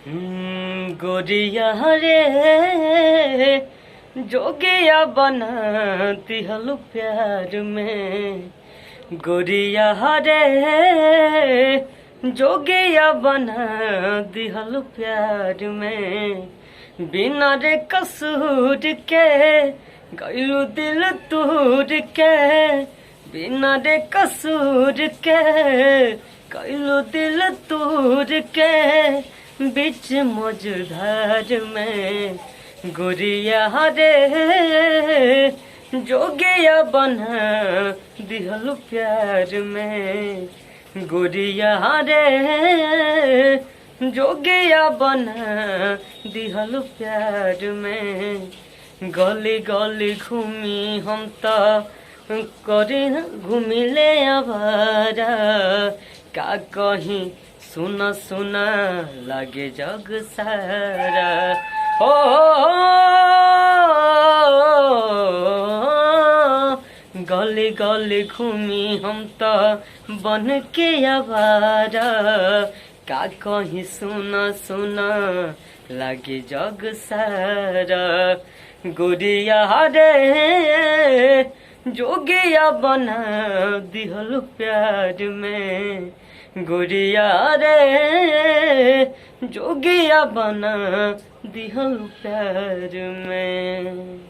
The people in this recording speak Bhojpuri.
गोरिया रे जोगिया बनाती हलू प्यार में। गोरिया रे जोगिया बना दिहलू प्यार में। बिना रे कसूर के गइलू दिल तोड़ के। बिना रे कसूर के गइलू दिल तोड़ के। बीच मझधार में गोरिया रे जोगिया बना दिहलू प्यार में। गोरिया रे जोगिया बना दिहलू प्यार में। गली गली घूमी हम तो करी घूमिले आवारा। का कहीं सुना सुना लागे जग सारा। हो गली गली घूमी हम तो बन के आवारा। का कहीं सुना सुना लागे जग सारा। गोरिया रे जोगिया बना दिहलू प्यार में। गोरिया रे जोगिया बना दिहलू प्यार में।